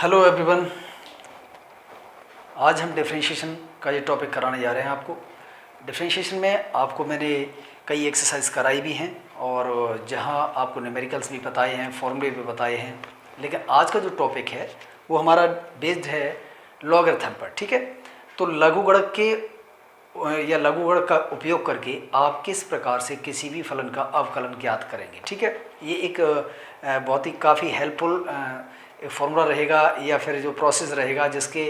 Hello everyone, आज हम differentiation का ये टॉपिक कराने जा रहे हैं आपको। डिफरेंशिएशन में आपको मैंने कई एक्सरसाइज कराई भी हैं और जहां आपको न्यूमेरिकल्स भी बताए हैं, फॉर्मूले भी बताए हैं, लेकिन आज का जो टॉपिक है वो हमारा बेस्ड है लॉगरिथम पर। ठीक है, तो लघुगणक के या लघुगणक का उपयोग करके आप किस प्रकार से किसी भी फलन का अवकलन ज्ञात करेंगे। ठीक है, ये एक बहुत ही काफ़ी हेल्पफुल फॉर्मूला रहेगा या फिर जो प्रोसेस रहेगा जिसके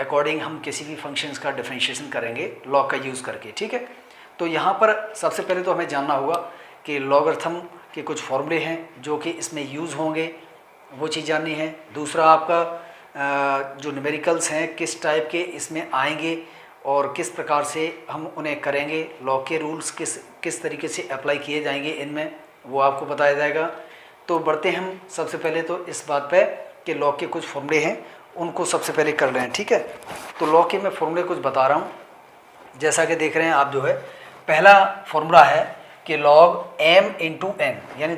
अकॉर्डिंग हम किसी भी फंक्शंस का डिफरेंशिएशन करेंगे लॉग का यूज़ करके। ठीक है, तो यहाँ पर सबसे पहले तो हमें जानना होगा कि लॉगरिथम के कुछ फॉर्मूले हैं जो कि इसमें यूज़ होंगे, वो चीज़ जाननी है। दूसरा, आपका जो न्यूमेरिकल्स हैं किस टाइप के इसमें आएंगे और किस प्रकार से हम उन्हें करेंगे, लॉग के रूल्स किस तरीके से अप्लाई किए जाएंगे इनमें, वो आपको बताया जाएगा। तो बढ़ते हैं हम सबसे पहले तो इस बात पे कि लॉग के कुछ फॉर्मूले हैं उनको सबसे पहले कर लें। ठीक है, तो लॉग के मैं फॉर्मूले कुछ बता रहा हूँ। जैसा कि देख रहे हैं आप, जो है पहला फॉर्मूला है कि लॉग m इंटू एन, यानी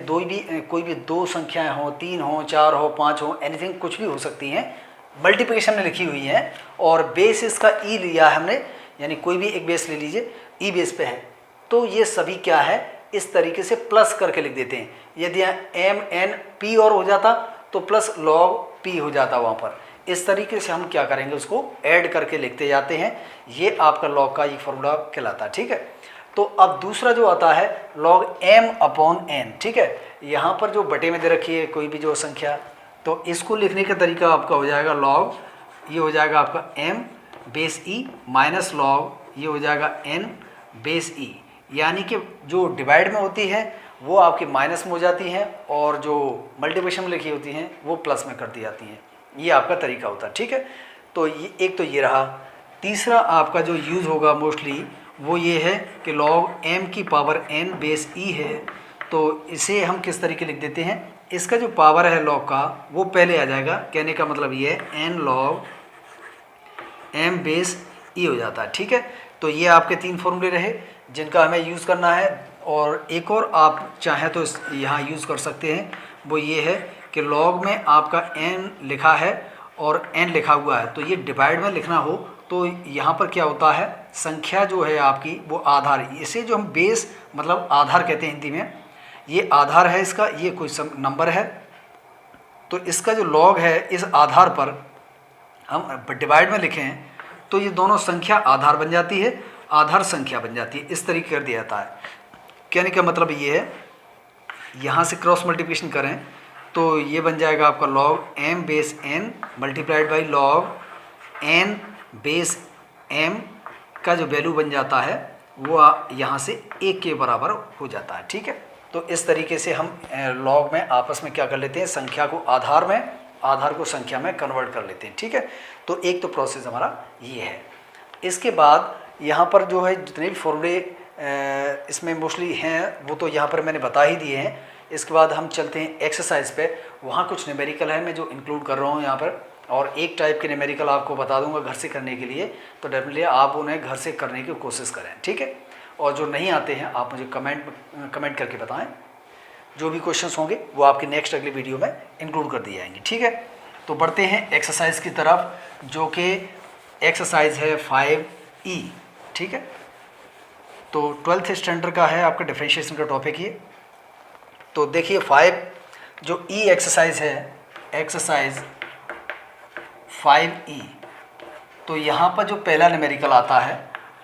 कोई भी दो संख्याएं हों, 3 हो, 4 हो, 5 हो, एनीथिंग कुछ भी हो सकती हैं, मल्टीप्लिकेशन में लिखी हुई हैं और बेस इसका ई लिया है हमने, यानी कोई भी एक बेस ले लीजिए, ई बेस पे है, तो ये सभी क्या है इस तरीके से प्लस करके लिख देते हैं। यदि एम एन पी और हो जाता तो प्लस लॉग पी हो जाता वहाँ पर। इस तरीके से हम क्या करेंगे, उसको ऐड करके लिखते जाते हैं। ये आपका लॉग का ये फॉर्मूला कहलाता है। ठीक है, तो अब दूसरा जो आता है लॉग एम अपॉन एन। ठीक है, यहाँ पर जो बटे में दे रखी है कोई भी जो संख्या, तो इसको लिखने का तरीका आपका हो जाएगा लॉग, ये हो जाएगा आपका M base E minus log, ये हो जाएगा एन बेस ई, यानी कि जो डिवाइड में होती है वो आपकी माइनस में हो जाती हैं और जो मल्टीप्लिकेशन में लिखी होती हैं वो प्लस में कर दी जाती हैं। ये आपका तरीका होता है। ठीक है, तो ये एक तो ये रहा। तीसरा आपका जो यूज़ होगा मोस्टली वो ये है कि लॉग एम की पावर एन बेस ई है, तो इसे हम किस तरीके लिख देते हैं, इसका जो पावर है लॉग का वो पहले आ जाएगा। कहने का मतलब ये है एन लॉग एम बेस ई हो जाता है। ठीक है, तो ये आपके 3 फॉर्मूले रहे जिनका हमें यूज़ करना है। और एक और आप चाहें तो यहाँ यूज़ कर सकते हैं, वो ये है कि लॉग में आपका n लिखा है और n लिखा हुआ है, तो ये डिवाइड में लिखना हो तो यहाँ पर क्या होता है, संख्या जो है आपकी वो आधार, इसे जो हम बेस मतलब आधार कहते हैं हिंदी में, ये आधार है इसका, ये कोई नंबर है, तो इसका जो लॉग है इस आधार पर हम डिवाइड में लिखें तो ये दोनों संख्या आधार बन जाती है, आधार संख्या बन जाती है। इस तरीके कर दिया जाता है। कहने का मतलब ये है, यहाँ से क्रॉस मल्टीप्लिकेशन करें तो ये बन जाएगा आपका log m base n multiplied by log n base m का जो वैल्यू बन जाता है वो यहाँ से 1 के बराबर हो जाता है। ठीक है, तो इस तरीके से हम लॉग में आपस में क्या कर लेते हैं, संख्या को आधार में, आधार को संख्या में कन्वर्ट कर लेते हैं। ठीक है, तो एक तो प्रोसेस हमारा ये है। इसके बाद यहाँ पर जो है जितने भी फॉर्मूले इसमें मोस्टली हैं वो तो यहाँ पर मैंने बता ही दिए हैं। इसके बाद हम चलते हैं एक्सरसाइज पे, वहाँ कुछ न्यूमेरिकल है मैं जो इंक्लूड कर रहा हूँ यहाँ पर, और एक टाइप के न्यूमेरिकल आपको बता दूंगा घर से करने के लिए, तो डेफिनेटली आप उन्हें घर से करने की कोशिश करें। ठीक है, और जो नहीं आते हैं आप मुझे कमेंट करके बताएं, जो भी क्वेश्चंस होंगे वो आपकी नेक्स्ट अगली वीडियो में इंक्लूड कर दिए जाएंगे। ठीक है, तो बढ़ते हैं एक्सरसाइज की तरफ, जो कि एक्सरसाइज है 5E। ठीक है, तो 12th स्टैंडर्ड का है आपका डिफरेंशिएशन का टॉपिक ये। तो देखिए 5 जो ई एक्सरसाइज है, एक्सरसाइज 5E, तो यहाँ पर जो पहला न्यूमेरिकल आता है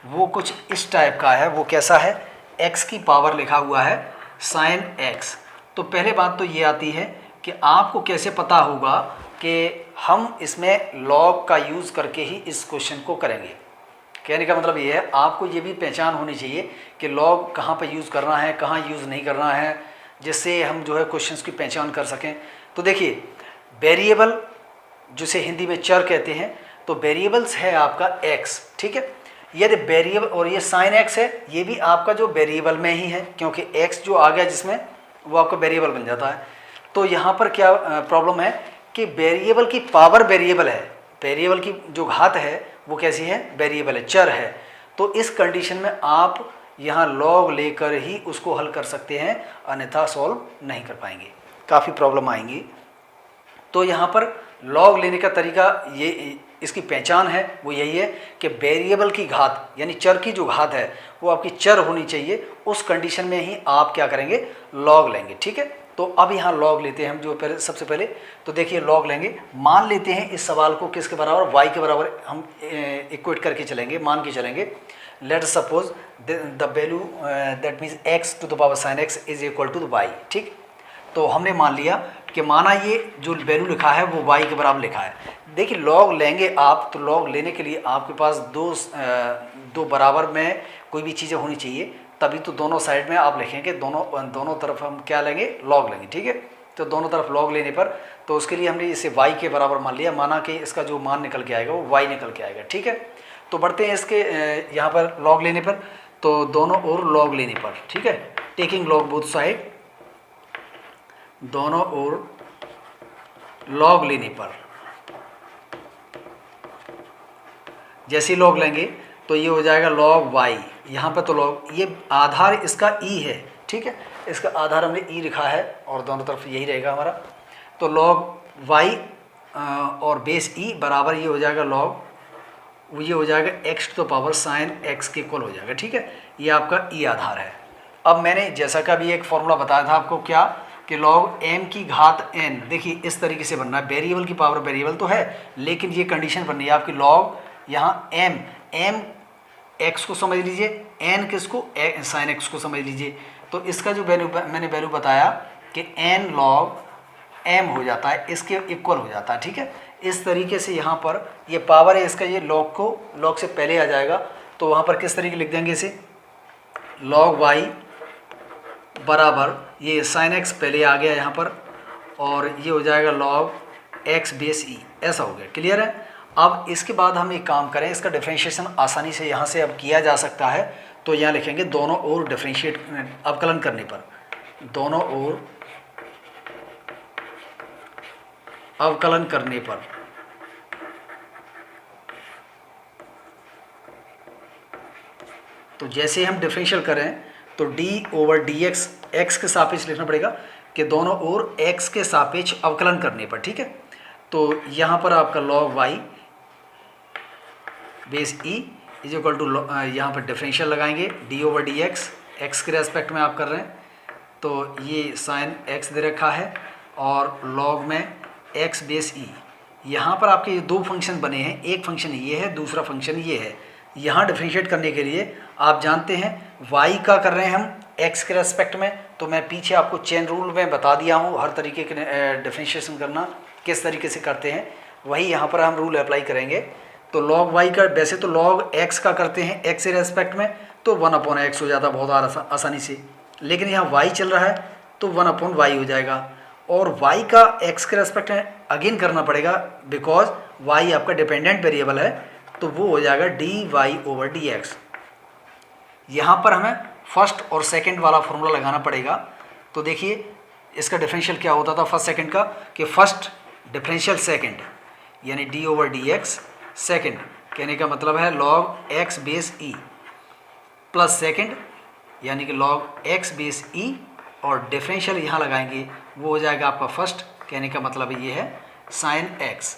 वो कुछ इस टाइप का है। वो कैसा है, x की पावर लिखा हुआ है sin x। तो पहले बात तो ये आती है कि आपको कैसे पता होगा कि हम इसमें लॉग का यूज़ करके ही इस क्वेश्चन को करेंगे। कहने का मतलब ये है, आपको ये भी पहचान होनी चाहिए कि लॉग कहाँ पर यूज़ करना है, कहाँ यूज़ नहीं करना है, जिससे हम जो है क्वेश्चंस की पहचान कर सकें। तो देखिए वेरिएबल जिसे हिंदी में चर कहते हैं, तो वेरिएबल्स है आपका x। ठीक है, यदि वेरिएबल और ये साइन x है, ये भी आपका जो वेरिएबल में ही है, क्योंकि x जो आ गया जिसमें वो आपका वेरिएबल बन जाता है। तो यहाँ पर क्या प्रॉब्लम है कि वेरिएबल की पावर वेरिएबल है, वेरिएबल की जो घात है वो कैसी है, वेरिएबल है, चर है। तो इस कंडीशन में आप यहाँ लॉग लेकर ही उसको हल कर सकते हैं, अन्यथा सॉल्व नहीं कर पाएंगे, काफ़ी प्रॉब्लम आएंगी। तो यहाँ पर लॉग लेने का तरीका ये, इसकी पहचान है वो यही है कि वेरिएबल की घात यानी चर की जो घात है वो आपकी चर होनी चाहिए, उस कंडीशन में ही आप क्या करेंगे, लॉग लेंगे। ठीक है, तो अब यहाँ लॉग लेते हैं हम, जो पहले सबसे पहले तो देखिए लॉग लेंगे, मान लेते हैं इस सवाल को किसके बराबर, वाई के बराबर हम इक्वेट करके चलेंगे, मान के चलेंगे। Let suppose the value that means x to the power sine x is equal to the y. ठीक, तो हमने मान लिया कि माना ये जो वैल्यू लिखा है वो वाई के बराबर लिखा है। देखिए लॉग लेंगे आप, तो लॉग लेने के लिए आपके पास दो बराबर में कोई भी चीज़ें होनी चाहिए, तभी तो दोनों साइड में आप लिखेंगे, दोनों तरफ हम क्या लेंगे, लॉग लेंगे। ठीक है, तो दोनों तरफ लॉग लेने पर तो उसके लिए हमने इसे y के बराबर मान लिया, माना कि इसका जो मान निकल के आएगा वो y निकल के आएगा। ठीक है, तो बढ़ते हैं इसके यहाँ पर लॉग लेने पर, तो दोनों ओर लॉग लेने पर, ठीक है, टेकिंग लॉग बोथ साइड, दोनों ओर लॉग लेने पर जैसे लॉग लेंगे तो ये हो जाएगा लॉग y, यहाँ पर तो लॉग, ये आधार इसका e है। ठीक है, इसका आधार हमने e लिखा है और दोनों तरफ यही रहेगा हमारा, तो लॉग y और बेस e बराबर ये हो जाएगा लॉग, ये हो जाएगा x to the power sine x के इक्वल हो जाएगा। ठीक है, ये आपका e आधार है। अब मैंने जैसा का भी एक फॉर्मूला बताया था आपको, क्या कि लॉग m की घात n, देखिए इस तरीके से बनना है, वेरिएबल की पावर वेरिएबल तो है लेकिन ये कंडीशन बननी है आपकी, लॉग यहाँ m x को समझ लीजिए, n किसको, साइन x को समझ लीजिए, तो इसका जो मैंने वैल्यू बताया कि n लॉग m हो जाता है, इसके इक्वल हो जाता है। ठीक है, इस तरीके से यहाँ पर ये पावर है इसका, ये लॉग से पहले आ जाएगा, तो वहाँ पर किस तरीके लिख देंगे इसे, लॉग y बराबर ये साइन x पहले आ गया यहाँ पर, और ये हो जाएगा लॉग x बेस e, ऐसा हो गया। क्लियर है। अब इसके बाद हम एक काम करें, इसका डिफरेंशिएशन आसानी से यहाँ से अब किया जा सकता है, तो यहाँ लिखेंगे दोनों ओर डिफरेंशिएट, अवकलन करने पर, दोनों ओर अवकलन करने पर तो जैसे हम डिफरेंशियल करें तो d over d x, x के सापेक्ष लिखना पड़ेगा कि दोनों ओर x के सापेक्ष अवकलन करने पर। ठीक है, तो यहाँ पर आपका log y base e is equal to, यहाँ पर डिफरेंशियल लगाएंगे d over d x, x के रेस्पेक्ट में आप कर रहे हैं, तो ये साइन x दे रखा है और लॉग में x बेस e, यहाँ पर आपके ये दो फंक्शन बने हैं, एक फंक्शन ये है, दूसरा फंक्शन ये है। यहाँ डिफरेंशिएट करने के लिए आप जानते हैं y का कर रहे हैं हम x के रेस्पेक्ट में, तो मैं पीछे आपको चेन रूल में बता दिया हूँ हर तरीके के डिफरेंशिएशन करना किस तरीके से करते हैं, वही यहाँ पर हम रूल अप्लाई करेंगे। तो लॉग y का, वैसे तो लॉग x का करते हैं x के रेस्पेक्ट में तो 1/x हो जाता बहुत आसानी से, लेकिन यहाँ y चल रहा है तो 1/y हो जाएगा, और y का x के रेस्पेक्ट में अगेन करना पड़ेगा बिकॉज y आपका डिपेंडेंट वेरिएबल है, तो वो हो जाएगा dy ओवर dx। यहाँ पर हमें फर्स्ट और सेकंड वाला फॉर्मूला लगाना पड़ेगा। तो देखिए इसका डिफरेंशियल क्या होता था फर्स्ट सेकंड का, कि फर्स्ट डिफरेंशियल सेकंड यानी d ओवर dx, सेकंड कहने का मतलब है log x base e plus second यानी कि log x बेस e, और डिफरेंशियल यहाँ लगाएंगे वो हो जाएगा आपका फर्स्ट, कहने का मतलब ये है साइन x।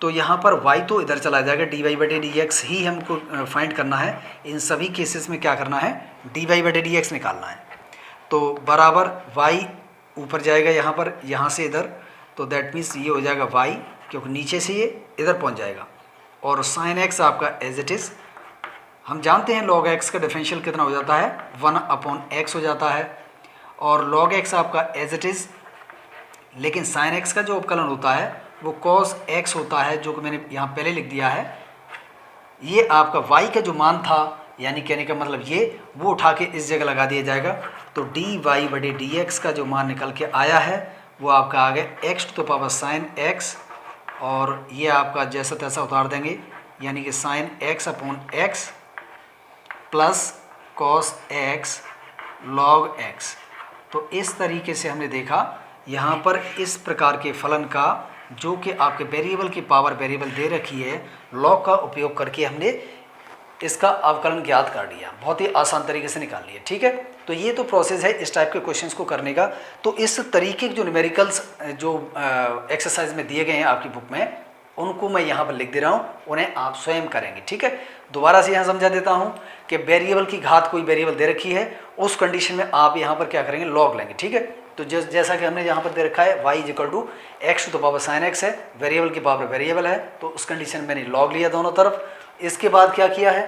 तो यहाँ पर y तो इधर चला जाएगा, dy/dx ही हमको फाइंड करना है। इन सभी केसेस में क्या करना है, dy/dx निकालना है। तो बराबर y ऊपर जाएगा यहाँ पर, यहाँ से इधर, तो दैट मीन्स ये हो जाएगा y, क्योंकि नीचे से ये इधर पहुँच जाएगा, और साइन x आपका एज इट इज़, हम जानते हैं log x का डिफरेंशियल कितना हो जाता है, 1/x हो जाता है, और log x आपका एज इट इज़, लेकिन साइन x का जो अवकलन होता है वो cos x होता है, जो कि मैंने यहाँ पहले लिख दिया है। ये आपका y का जो मान था, यानी कहने का मतलब ये, वो उठा के इस जगह लगा दिया जाएगा, तो dy/dx का जो मान निकल के आया है वो आपका आ गया x to the power sine x, और ये आपका जैसा तैसा उतार देंगे, यानी कि sine x/x plus cos x log x। तो इस तरीके से हमने देखा यहाँ पर इस प्रकार के फलन का, जो कि आपके वेरिएबल की पावर वेरिएबल दे रखी है, लॉग का उपयोग करके हमने इसका अवकलन ज्ञात कर लिया, बहुत ही आसान तरीके से निकाल लिया। ठीक है, तो ये तो प्रोसेस है इस टाइप के क्वेश्चंस को करने का। तो इस तरीके के जो न्यूमेरिकल्स जो एक्सरसाइज में दिए गए हैं आपकी बुक में, उनको मैं यहाँ पर लिख दे रहा हूँ, उन्हें आप स्वयं करेंगे। ठीक है, दोबारा से यहाँ समझा देता हूँ कि वेरिएबल की घात कोई वेरिएबल दे रखी है, उस कंडीशन में आप यहाँ पर क्या करेंगे, लॉग लेंगे। ठीक है, तो जैसा कि हमने यहाँ पर दे रखा है y = x to the power sin x है, वेरिएबल की पावर वेरिएबल है, तो उस कंडीशन में मैंने लॉग लिया दोनों तरफ। इसके बाद क्या किया है,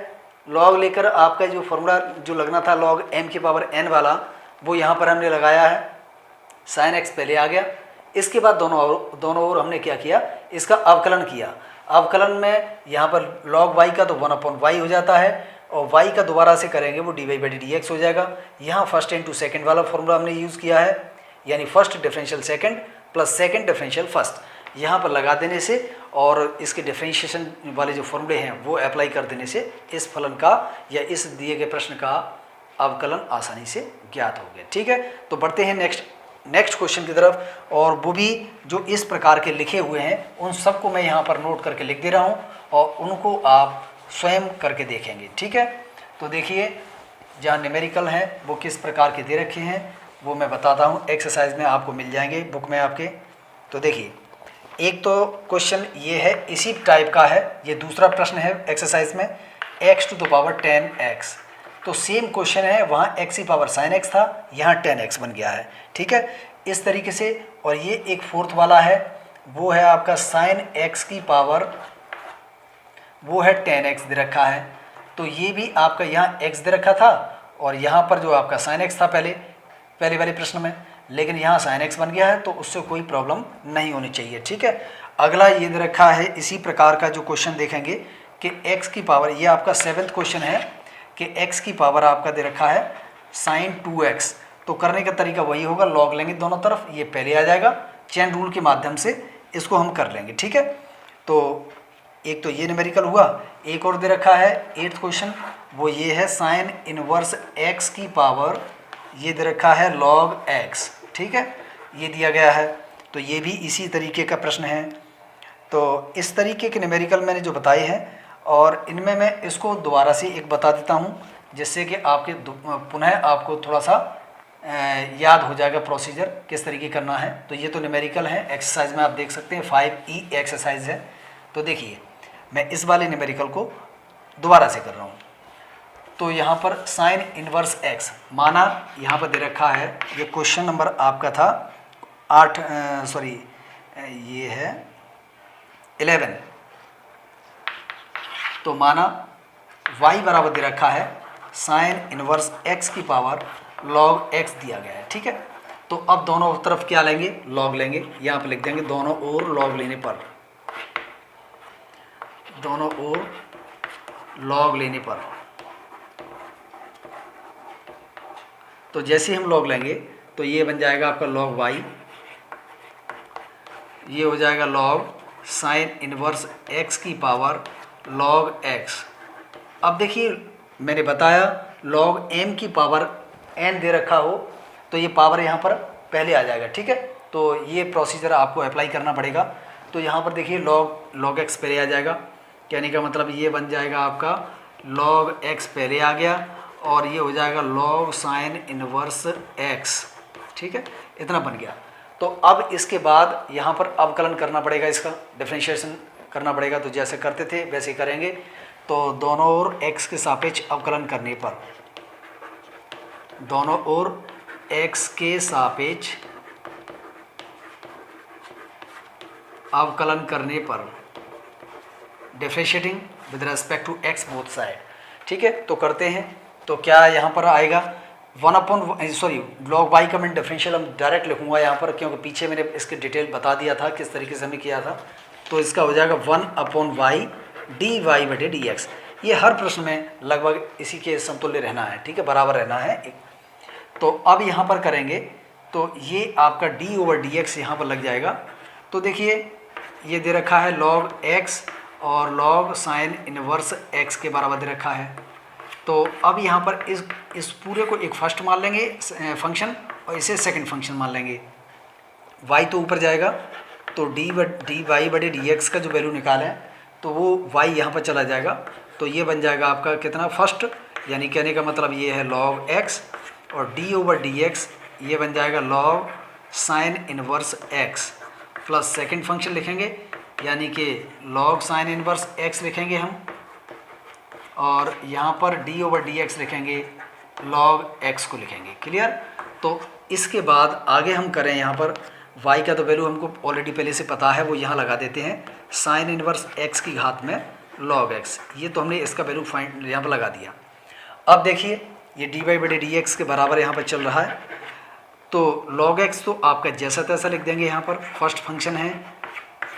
लॉग लेकर आपका जो फॉर्मूला जो लगना था log m की पावर n वाला, वो यहाँ पर हमने लगाया है, sin x पहले आ गया। इसके बाद दोनों ओर हमने क्या किया, इसका अवकलन किया। अवकलन में यहाँ पर log y का तो 1/y हो जाता है, और y का दोबारा से करेंगे वो dy/dx हो जाएगा। यहाँ फर्स्ट इनटू सेकंड वाला फॉर्मूला हमने यूज़ किया है, यानी first differential second plus second differential first, यहाँ पर लगा देने से और इसके डिफरेंशिएशन वाले जो फॉर्मूले हैं वो अप्लाई कर देने से इस फलन का या इस दिए गए प्रश्न का अवकलन आसानी से ज्ञात हो गया। ठीक है, तो बढ़ते हैं नेक्स्ट क्वेश्चन की तरफ, और वो भी जो इस प्रकार के लिखे हुए हैं उन सबको मैं यहाँ पर नोट करके लिख दे रहा हूँ और उनको आप स्वयं करके देखेंगे। ठीक है, तो देखिए जहाँ न्यूमेरिकल हैं वो किस प्रकार के दे रखे हैं वो मैं बताता हूँ, एक्सरसाइज में आपको मिल जाएंगे बुक में आपके। तो देखिए, एक तो क्वेश्चन ये है, इसी टाइप का है, ये दूसरा प्रश्न है एक्सरसाइज में, x to the power 10x। तो सेम क्वेश्चन है, वहाँ x की पावर sin x था, यहाँ 10x बन गया है। ठीक है, इस तरीके से। और ये एक फोर्थ वाला है, वो है आपका sin x की पावर, वो है 10x दे रखा है। तो ये भी आपका यहाँ x दे रखा था और यहाँ पर जो आपका sin x था पहले वाले प्रश्न में, लेकिन यहाँ sin x बन गया है, तो उससे कोई प्रॉब्लम नहीं होनी चाहिए। ठीक है, अगला ये दे रखा है, इसी प्रकार का जो क्वेश्चन देखेंगे कि x की पावर, ये आपका 7th क्वेश्चन है कि x की पावर आपका दे रखा है sin 2x। तो करने का तरीका वही होगा, लॉग लेंगे दोनों तरफ, ये पहले आ जाएगा, चेन रूल के माध्यम से इसको हम कर लेंगे। ठीक है, तो एक तो ये न्यूमेरिकल हुआ, एक और दे रखा है 8th क्वेश्चन, वो ये है sin इनवर्स x की पावर, ये दे रखा है log x। ठीक है, ये दिया गया है, तो ये भी इसी तरीके का प्रश्न है। तो इस तरीके के न्यूमेरिकल मैंने जो बताए हैं, और इनमें मैं इसको दोबारा से एक बता देता हूँ, जिससे कि आपके पुनः आपको थोड़ा सा याद हो जाएगा प्रोसीजर किस तरीके करना है। तो ये तो न्यूमेरिकल है, एक्सरसाइज में आप देख सकते हैं 5E एक्सरसाइज है। तो देखिए, मैं इस वाले न्यूमेरिकल को दोबारा से कर रहा हूँ। तो यहाँ पर sin इनवर्स x माना, यहाँ पर दे रखा है, ये क्वेश्चन नंबर आपका था 8, सॉरी ये है 11। तो माना y बराबर दे रखा है sin इनवर्स x की पावर log x दिया गया है। ठीक है, तो अब दोनों तरफ क्या लेंगे, log लेंगे, यहाँ पर लिख देंगे दोनों ओर log लेने पर, दोनों ओर log लेने पर। तो जैसे हम log लेंगे तो ये बन जाएगा आपका log y, ये हो जाएगा log sin इनवर्स x की पावर log x। अब देखिए, मैंने बताया log m की पावर n दे रखा हो तो ये पावर यहाँ पर पहले आ जाएगा। ठीक है, तो ये प्रोसीजर आपको अप्लाई करना पड़ेगा। तो यहाँ पर देखिए log x पहले आ जाएगा, कहने का मतलब ये बन जाएगा आपका log x पहले आ गया, और ये हो जाएगा log sin इनवर्स x। ठीक है, इतना बन गया। तो अब इसके बाद यहाँ पर अवकलन करना पड़ेगा, इसका डिफरेंशिएशन करना पड़ेगा। तो जैसे करते थे वैसे ही करेंगे। तो दोनों ओर x के सापेक्ष अवकलन करने पर, दोनों ओर x के सापेक्ष अवकलन करने पर, differentiating with respect to x both side. ठीक है, तो करते हैं। तो क्या यहाँ पर आएगा log y का मैं डिफरेंशियल हम डायरेक्ट लिखूंगा यहाँ पर, क्योंकि पीछे मैंने इसके डिटेल बता दिया था किस तरीके से हमने किया था। तो इसका हो जाएगा 1/y dy/dx। ये हर प्रश्न में लगभग इसी के समतुल्य रहना है। ठीक है, बराबर रहना है। तो अब यहाँ पर करेंगे तो ये आपका d/dx यहाँ पर लग जाएगा। तो देखिए, ये दे रखा है log x और log sin इनवर्स x के बराबर दे रखा है। तो अब यहाँ पर इस पूरे को एक फर्स्ट मान लेंगे फंक्शन, और इसे सेकंड फंक्शन मान लेंगे। y तो ऊपर जाएगा, तो dy/dx का जो वैल्यू निकालें तो वो y यहाँ पर चला जाएगा, तो ये बन जाएगा आपका कितना फर्स्ट, यानी कहने का मतलब ये है log x, और d/dx ये बन जाएगा log sin inverse x plus second function लिखेंगे यानी कि log sin इनवर्स x लिखेंगे हम, और यहाँ पर d/dx लिखेंगे log x को लिखेंगे। क्लियर। तो इसके बाद आगे हम करें, यहाँ पर y का तो वैल्यू हमको ऑलरेडी पहले से पता है, वो यहाँ लगा देते हैं sin इनवर्स x की घात में log x, ये तो हमने इसका वैल्यू फाइंड यहाँ पर लगा दिया। अब देखिए ये dy/dx के बराबर यहाँ पर चल रहा है, तो log x तो आपका जैसा तैसा लिख देंगे, यहाँ पर फर्स्ट फंक्शन है।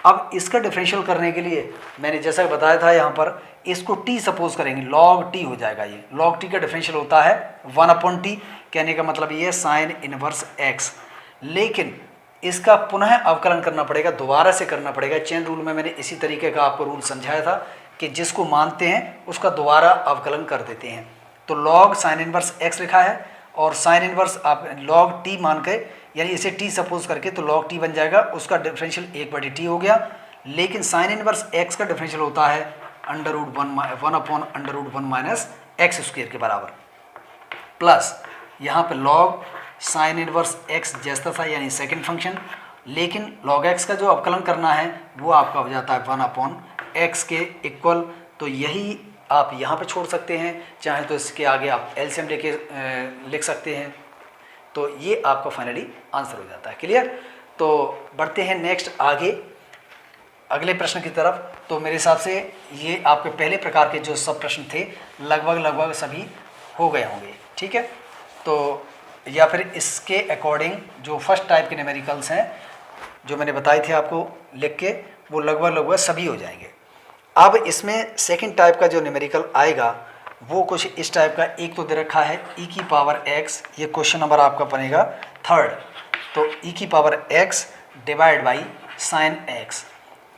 अब इसका डिफरेंशियल करने के लिए मैंने जैसा बताया था, यहाँ पर इसको t सपोज करेंगे, log t हो जाएगा। ये log t का डिफरेंशियल होता है 1/t, कहने का मतलब ये sin इनवर्स x, लेकिन इसका पुनः अवकलन करना पड़ेगा, दोबारा से करना पड़ेगा। चेन रूल में मैंने इसी तरीके का आपको रूल समझाया था कि जिसको मानते हैं उसका दोबारा अवकलन कर देते हैं। तो log sin इनवर्स x लिखा है, और sin इनवर्स आप log t मान के, यानी इसे t सपोज करके, तो log t बन जाएगा, उसका डिफरेंशियल 1/t हो गया। लेकिन sin इनवर्स x का डिफरेंशियल होता है √1 x स्क्वायर के बराबर, प्लस यहाँ पे log sin इनवर्स x जैसा था, यानी सेकंड फंक्शन, लेकिन log x का जो अवकलन करना है वो आपका हो जाता है 1/x के इक्वल। तो यही आप यहाँ पे छोड़ सकते हैं, चाहे तो इसके आगे आप एलसीएम लेके लिख सकते हैं। तो ये आपका फाइनली आंसर हो जाता है। क्लियर। तो बढ़ते हैं नेक्स्ट आगे अगले प्रश्न की तरफ। तो मेरे हिसाब से ये आपके पहले प्रकार के जो सब प्रश्न थे लगभग सभी हो गए होंगे। ठीक है। तो या फिर इसके अकॉर्डिंग जो फर्स्ट टाइप के न्यूमेरिकल्स हैं जो मैंने बताए थे आपको लिख के, वो लगभग सभी हो जाएंगे। अब इसमें सेकंड टाइप का जो न्यूमेरिकल आएगा वो कुछ इस टाइप का, एक तो दे रखा है e⁻x, ये क्वेश्चन नंबर आपका बनेगा थर्ड। तो e⁻x divide by sin x।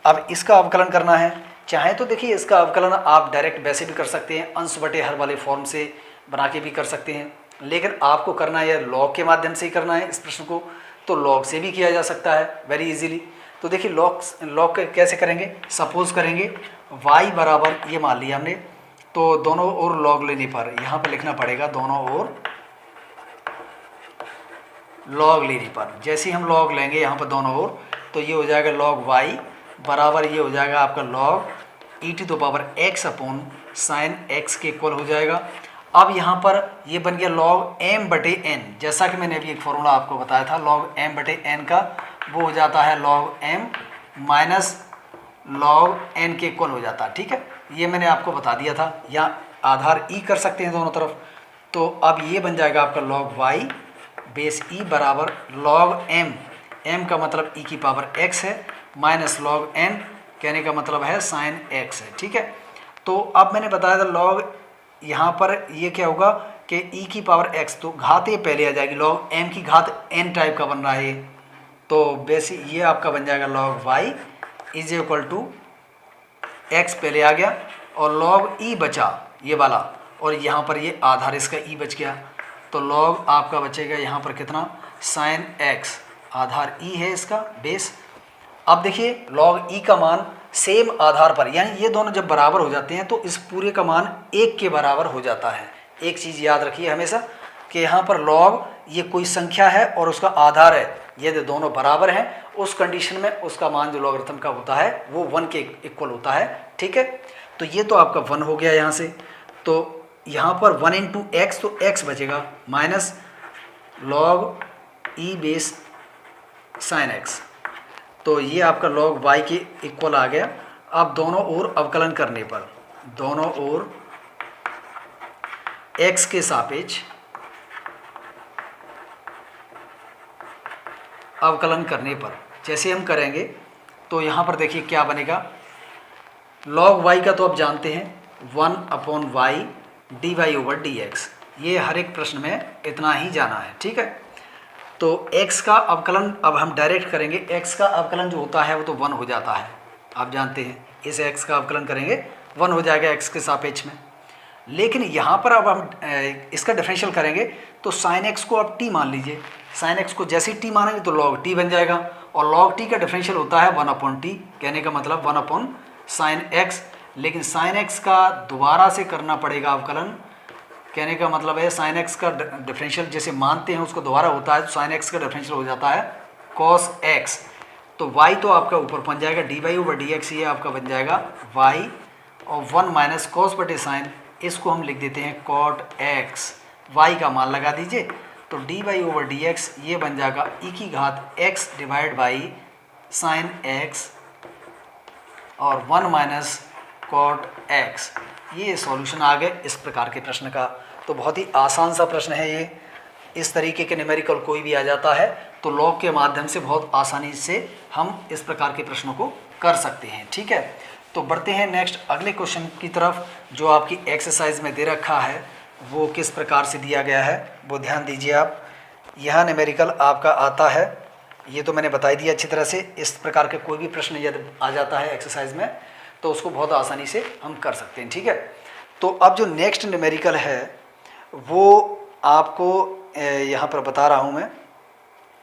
अब इसका अवकलन करना है, चाहे तो देखिए इसका अवकलन आप डायरेक्ट वैसे भी कर सकते हैं, अंश बटे हर वाले फॉर्म से बना के भी कर सकते हैं, लेकिन आपको करना है लॉग के माध्यम से ही करना है इस प्रश्न को, तो लॉग से भी किया जा सकता है वेरी इजीली। तो देखिए लॉग कैसे करेंगे, सपोज करेंगे y बराबर, ये मान लिया हमने, तो दोनों ओर लॉग लेने पर यहाँ पर लिखना पड़ेगा दोनों ओर लॉग लेने पर। जैसे ही हम लॉग लेंगे यहाँ पर दोनों ओर, तो ये हो जाएगा log y बराबर, ये हो जाएगा आपका log e⁻x upon sin x के इक्वल हो जाएगा। अब यहाँ पर ये बन गया log m/n, जैसा कि मैंने अभी एक फॉर्मूला आपको बताया था log m/n का, वो हो जाता है log m minus log n के इक्वल हो जाता है। ठीक है, ये मैंने आपको बता दिया था, या आधार e कर सकते हैं दोनों तरफ। तो अब ये बन जाएगा आपका log y बेस e बराबर log m का मतलब e⁻x है, माइनस log n कहने का मतलब है sin x है। ठीक है, तो अब मैंने बताया था log, यहाँ पर ये क्या होगा कि e⁻x, तो घात ये पहले आ जाएगी, log m की घात n टाइप का बन रहा है, तो बेसिक ये आपका बन जाएगा log y is equal to x पहले आ गया, और log e बचा ये वाला, और यहाँ पर ये आधार इसका e बच गया, तो log आपका बचेगा यहाँ पर कितना, sin x, आधार e है इसका बेस। अब देखिए log e का मान सेम आधार पर, यानी ये दोनों जब बराबर हो जाते हैं तो इस पूरे का मान 1 के बराबर हो जाता है। एक चीज़ याद रखिए हमेशा कि यहाँ पर log ये कोई संख्या है और उसका आधार है, यदि दोनों बराबर हैं उस कंडीशन में उसका मान जो लॉगरिथम का होता है वो 1 के इक्वल होता है। ठीक है, तो ये तो आपका 1 हो गया यहाँ से, तो यहाँ पर 1 इंटू एक्स, तो x बचेगा minus log e base sin x, तो ये आपका log y के इक्वल आ गया। अब दोनों ओर अवकलन करने पर, दोनों ओर x के सापेक्ष अवकलन करने पर जैसे हम करेंगे तो यहाँ पर देखिए क्या बनेगा, log y का तो आप जानते हैं 1/y dy/dx, ये हर एक प्रश्न में इतना ही जाना है। ठीक है, तो x का अवकलन अब हम डायरेक्ट करेंगे, x का अवकलन जो होता है वो तो 1 हो जाता है, आप जानते हैं, इस x का अवकलन करेंगे 1 हो जाएगा x के सापेक्ष में। लेकिन यहाँ पर अब हम इसका डिफरेंशियल करेंगे तो sin x को अब t मान लीजिए, sin x को जैसे ही t मानेंगे तो log t बन जाएगा, और log t का डिफरेंशियल होता है 1/t, कहने का मतलब 1/sin x, लेकिन साइन एक्स का दोबारा से करना पड़ेगा अवकलन। कहने का मतलब है साइन एक्स का डिफरेंशियल जैसे मानते हैं उसको दोबारा होता है, तो साइन एक्स का डिफरेंशियल हो जाता है कॉस एक्स। तो वाई तो आपका ऊपर बन जाएगा d y over d x, ये आपका बन जाएगा वाई, और 1 माइनस कॉस बटे साइन, इसको हम लिख देते हैं कॉट एक्स। वाई का मान लगा दीजिए, तो d y over d x ये बन जाएगा ई की घात x divide by sine x और 1 माइनस कॉट एक्स। ये सॉल्यूशन आ गए इस प्रकार के प्रश्न का। तो बहुत ही आसान सा प्रश्न है ये। इस तरीके के न्यूमेरिकल कोई भी आ जाता है तो लॉग के माध्यम से बहुत आसानी से हम इस प्रकार के प्रश्नों को कर सकते हैं। ठीक है, तो बढ़ते हैं नेक्स्ट अगले क्वेश्चन की तरफ, जो आपकी एक्सरसाइज में दे रखा है वो किस प्रकार से दिया गया है वो ध्यान दीजिए आप। यहाँ न्यूमेरिकल आपका आता है, ये तो मैंने बता दिया अच्छी तरह से। इस प्रकार के कोई भी प्रश्न यदि आ जाता है एक्सरसाइज में तो उसको बहुत आसानी से हम कर सकते हैं। ठीक है, तो अब जो नेक्स्ट न्यूमेरिकल है वो आपको यहाँ पर बता रहा हूँ मैं।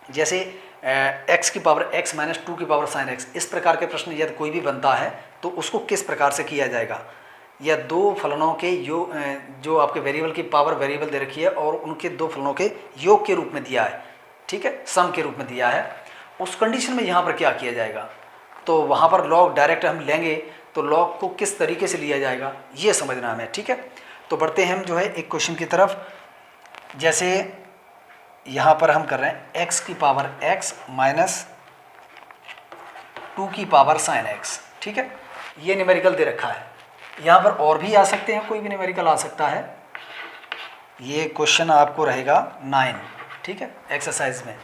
जैसे x की पावर x माइनस 2 की पावर साइन x, इस प्रकार के प्रश्न यदि कोई भी बनता है तो उसको किस प्रकार से किया जाएगा। या दो फलनों के जो आपके वेरिएबल की पावर वेरिएबल दे रखी है और उनके दो फलनों के योग के रूप में दिया है, ठीक है, सम के रूप में दिया है, उस कंडीशन में यहाँ पर क्या किया जाएगा। तो वहाँ पर लॉग डायरेक्ट हम लेंगे तो लॉग को किस तरीके से लिया जाएगा ये समझना हमें। ठीक है, तो बढ़ते हैं हम जो है एक क्वेश्चन की तरफ। जैसे यहाँ पर हम कर रहे हैं x की पावर x माइनस 2 की पावर साइन x। ठीक है, ये न्यूमेरिकल दे रखा है। यहाँ पर और भी आ सकते हैं, कोई भी न्यूमेरिकल आ सकता है। ये क्वेश्चन आपको रहेगा 9, ठीक है, एक्सरसाइज में।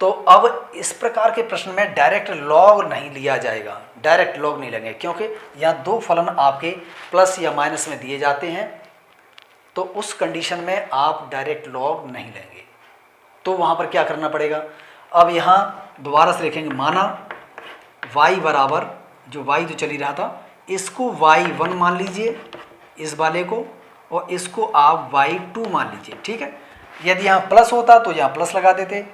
तो अब इस प्रकार के प्रश्न में डायरेक्ट लॉग नहीं लिया जाएगा, डायरेक्ट लॉग नहीं लेंगे, क्योंकि यहाँ दो फलन आपके प्लस या माइनस में दिए जाते हैं। तो उस कंडीशन में आप डायरेक्ट लॉग नहीं लेंगे। तो वहाँ पर क्या करना पड़ेगा। अब यहाँ दोबारा से लिखेंगे, माना y बराबर, जो y जो चली रहा था इसको y1 मान लीजिए इस वाले को, और इसको आप y2 मान लीजिए। ठीक है, यदि यहाँ प्लस होता तो यहाँ प्लस लगा देते।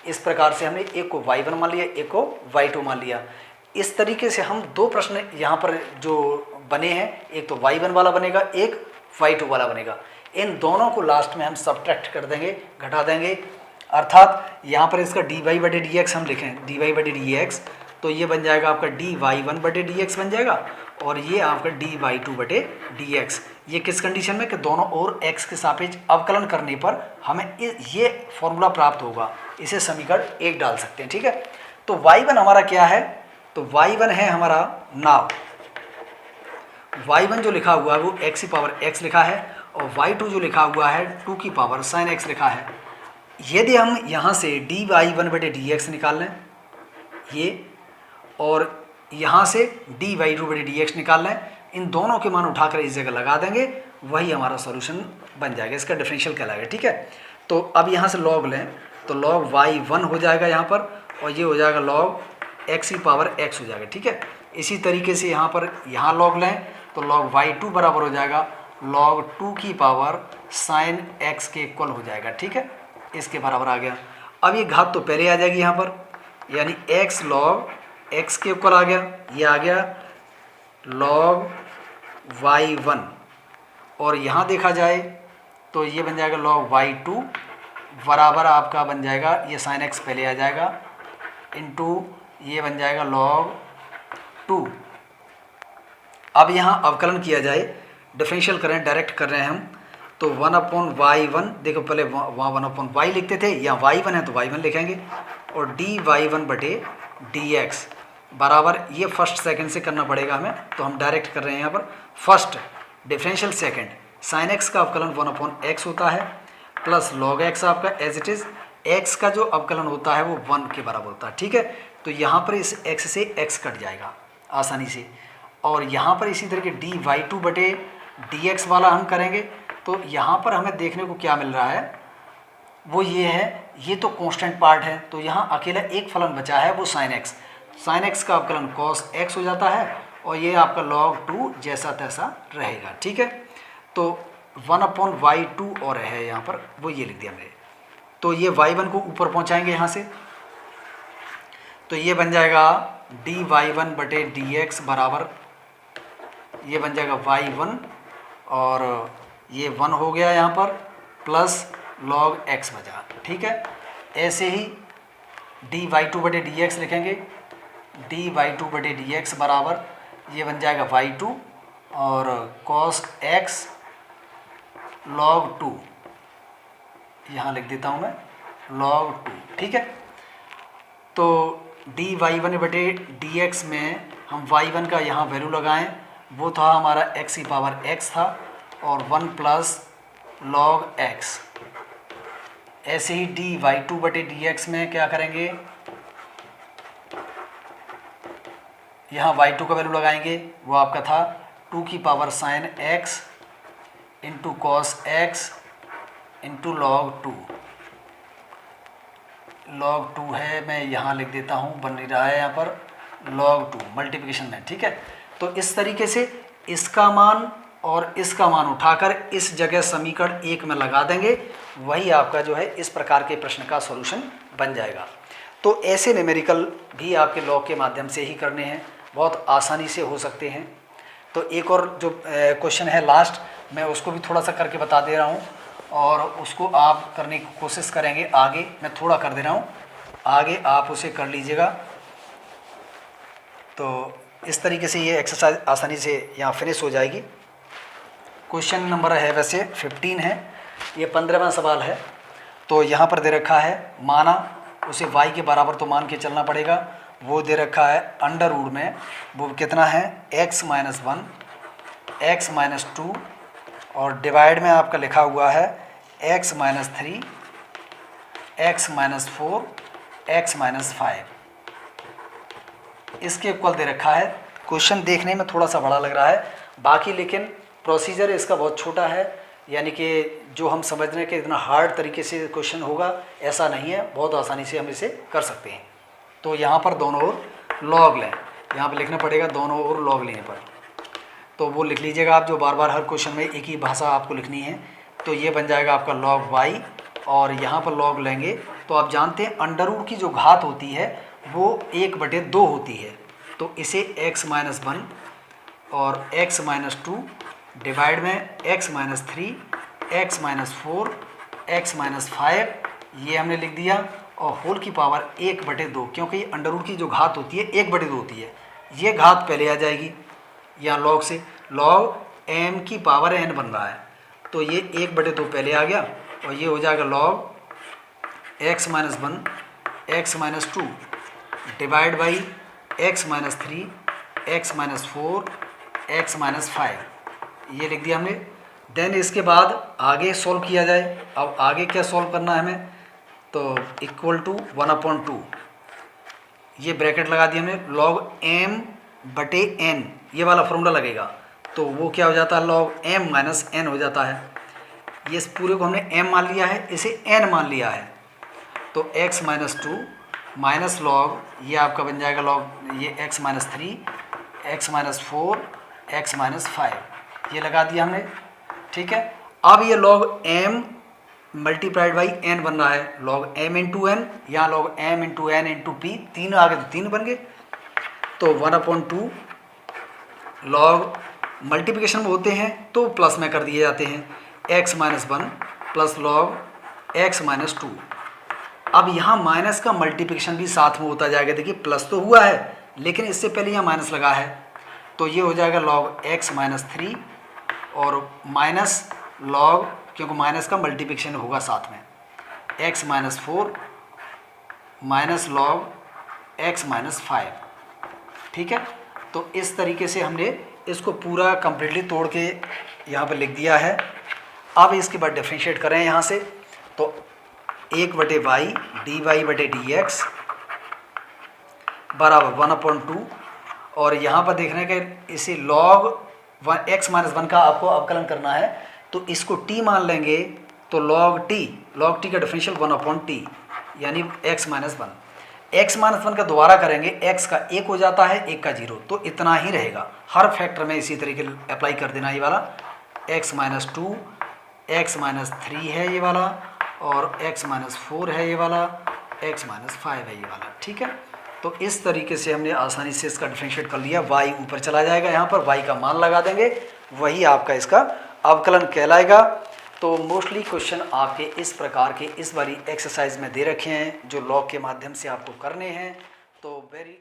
इस प्रकार से हमने एक को y1 मान लिया, एक को y2 मान लिया। इस तरीके से हम दो प्रश्न यहाँ पर जो बने हैं, एक तो y1 वाला बनेगा, एक y2 वाला बनेगा। इन दोनों को लास्ट में हम सब्ट्रैक्ट कर देंगे, घटा देंगे। अर्थात यहाँ पर इसका dy बटे dx हम लिखें, dy बटे dx, तो ये बन जाएगा आपका dy1 बटे dx बन जाएगा, और ये आपका dy2 बटे dx। ये किस कंडीशन में कि दोनों ओर x के सापेक्ष अवकलन करने पर हमें ये फॉर्मूला प्राप्त होगा। इसे समीकरण 1 डाल सकते हैं। ठीक है, तो y1 हमारा क्या है, तो y1 है हमारा नाव। y1 जो लिखा हुआ है वो x की पावर x लिखा है, और y2 जो लिखा हुआ है 2 की पावर साइन x लिखा है। यदि हम यहाँ से dy1 बटे dx निकाल लें ये, और यहाँ से dy2 बटे dx निकाल लें, इन दोनों के मान उठाकर इस जगह लगा देंगे, वही हमारा सॉल्यूशन बन जाएगा, इसका डिफरेंशियल कहलाएगा। ठीक है, तो अब यहाँ से लॉग लें तो लॉग y1 हो जाएगा यहाँ पर, और ये हो जाएगा लॉग x की पावर x हो जाएगा। ठीक है, इसी तरीके से यहाँ पर यहाँ लॉग लें तो लॉग y2 बराबर हो जाएगा लॉग 2 की पावर साइन x के इक्वल हो जाएगा। ठीक है, इसके बराबर आ गया। अब ये घात तो पहले आ जाएगी यहाँ पर, यानी x लॉग x के इक्वल आ गया, ये आ गया लॉग y1, और यहाँ देखा जाए तो ये बन जाएगा लॉग y2 बराबर आपका बन जाएगा, ये साइन x पहले आ जाएगा, इनटू ये बन जाएगा लॉग 2। अब यहाँ अवकलन किया जाए, डिफरेंशियल करें, डायरेक्ट कर रहे हैं हम, तो 1/y1, देखो पहले वहाँ 1/y लिखते थे, यहाँ y1 है तो y1 लिखेंगे, और dy1 बटे dx बराबर, ये फर्स्ट सेकंड से करना पड़ेगा हमें, तो हम डायरेक्ट कर रहे हैं यहाँ पर first differential second. Sine x का अवकलन 1/x होता है, प्लस लॉग x आपका एज इट इज़, x का जो अवकलन होता है वो 1 के बराबर होता है। ठीक है, तो यहाँ पर इस x से x कट जाएगा आसानी से, और यहाँ पर इसी तरह के dy2 बटे dx वाला हम करेंगे, तो यहाँ पर हमें देखने को क्या मिल रहा है वो ये है, ये तो कांस्टेंट पार्ट है, तो यहाँ अकेला एक फलन बचा है वो साइन x। साइन x का अवकलन cos x हो जाता है, और ये आपका log 2 जैसा तैसा रहेगा। ठीक है, तो 1/y2 और है यहाँ पर, वो ये लिख दिया मैंने। तो ये y1 को ऊपर पहुँचाएंगे यहाँ से, तो ये बन जाएगा dy1 बटे dx बराबर, ये बन जाएगा y1 और ये 1 हो गया यहाँ पर प्लस log x बचा, ठीक है। ऐसे ही dy2/dx लिखेंगे, dy2/dx बराबर ये बन जाएगा y2 और cos x log 2, यहाँ लिख देता हूँ मैं log 2, ठीक है। तो dy1/dx में हम y1 का यहाँ वैल्यू लगाएं, वो था हमारा x था और 1 प्लस log x। ऐसे ही dy2/dx में क्या करेंगे, यहाँ y2 का वैल्यू लगाएंगे, वो आपका था 2 की power sin x into cos x into log 2। log 2 है, मैं यहाँ लिख देता हूँ, बन नहीं रहा है यहाँ पर log 2 मल्टीप्लिकेशन में, ठीक है। तो इस तरीके से इसका मान और इसका मान उठाकर इस जगह समीकरण 1 में लगा देंगे, वही आपका जो है इस प्रकार के प्रश्न का सॉल्यूशन बन जाएगा। तो ऐसे न्यूमेरिकल भी आपके लॉग के माध्यम से ही करने हैं, बहुत आसानी से हो सकते हैं। तो एक और जो क्वेश्चन है लास्ट, मैं उसको भी थोड़ा सा करके बता दे रहा हूँ और उसको आप करने की कोशिश करेंगे। आगे मैं थोड़ा कर दे रहा हूँ, आगे आप उसे कर लीजिएगा। तो इस तरीके से ये एक्सरसाइज आसानी से यहाँ फिनिश हो जाएगी। क्वेश्चन नंबर है वैसे 15 है, ये 15वां सवाल है। तो यहाँ पर दे रखा है, माना उसे y के बराबर तो मान के चलना पड़ेगा, वो दे रखा है अंडर रूट में, वो कितना है x - 1 x - 2 और डिवाइड में आपका लिखा हुआ है x - 3 x - 4 x - 5। इसके इक्वल दे रखा है। क्वेश्चन देखने में थोड़ा सा बड़ा लग रहा है, बाकी लेकिन प्रोसीजर इसका बहुत छोटा है, यानी कि जो हम समझ रहे हैं कि इतना हार्ड तरीके से क्वेश्चन होगा ऐसा नहीं है, बहुत आसानी से हम इसे कर सकते हैं। तो यहाँ पर दोनों ओर लॉग लें, यहाँ पर लिखना पड़ेगा दोनों ओर लॉग लेने पर, तो वो लिख लीजिएगा आप, जो बार बार हर क्वेश्चन में एक ही भाषा आपको लिखनी है। तो ये बन जाएगा आपका log y और यहाँ पर log लेंगे। तो आप जानते हैं अंडर रूट की जो घात होती है वो 1/2 होती है, तो इसे x - 1 और x - 2 डिवाइड में x - 3 x - 4 x - 5 ये हमने लिख दिया और होल की पावर 1/2, क्योंकि अंडर रूट की जो घात होती है 1/2 होती है, ये घात पहले आ जाएगी या log से, log m की पावर n बन रहा है, तो ये 1/2 पहले आ गया और ये हो जाएगा log x - 1 x - 2 divide by x - 3 x - 4 x - 5, ये लिख दिया हमने। देन इसके बाद आगे सॉल्व किया जाए। अब आगे क्या सॉल्व करना है हमें, तो इक्वल टू 1/2, ये ब्रैकेट लगा दिया हमने, log m/n ये वाला फॉर्मूला लगेगा, तो वो क्या हो जाता है log m - n हो जाता है। ये इस पूरे को हमने m मान लिया है, इसे n मान लिया है, तो x - 2 माइनस log ये आपका बन जाएगा log ये x - 3 x - 4 x - 5, ये लगा दिया हमने, ठीक है। अब ये log m multiplied by n बन रहा है, log m इंटू n, यहाँ log m into n into p, 3 आ गए तो 3 बन गए, तो 1/2 log मल्टीप्लिकेशन में होते हैं तो प्लस में कर दिए जाते हैं, x - 1 प्लस log x - 2। अब यहाँ माइनस का मल्टीप्लिकेशन भी साथ में होता जाएगा, देखिए प्लस तो हुआ है लेकिन इससे पहले यहाँ माइनस लगा है, तो ये हो जाएगा log x - 3 और माइनस log, क्योंकि माइनस का मल्टीप्लिकेशन होगा साथ में, x - 4 माइनस log x - 5, ठीक है। तो इस तरीके से हमने इसको पूरा कंप्लीटली तोड़ के यहाँ पर लिख दिया है। अब इसके बाद डिफरेंशिएट करें यहाँ से, तो 1/y dy/dx बराबर 1/2 और यहाँ पर देखने के इसे log x - 1 का आपको अवकलन करना है, तो इसको t मान लेंगे, तो log t का डिफरेंशियल 1/t यानी x - 1। x - 1 का दोबारा करेंगे, x का 1 हो जाता है, 1 का 0, तो इतना ही रहेगा। हर फैक्टर में इसी तरीके अप्लाई कर देना, ये वाला x - 2 x - 3 है ये वाला और x - 4 है ये वाला, x - 5 है ये वाला, ठीक है। तो इस तरीके से हमने आसानी से इसका डिफरेंशिएट कर लिया। y ऊपर चला जाएगा, यहाँ पर y का मान लगा देंगे, वही आपका इसका अवकलन कहलाएगा। तो मोस्टली क्वेश्चन आपके इस प्रकार के इस वाली एक्सरसाइज में दे रखे हैं जो लॉग के माध्यम से आपको करने हैं। तो वेरी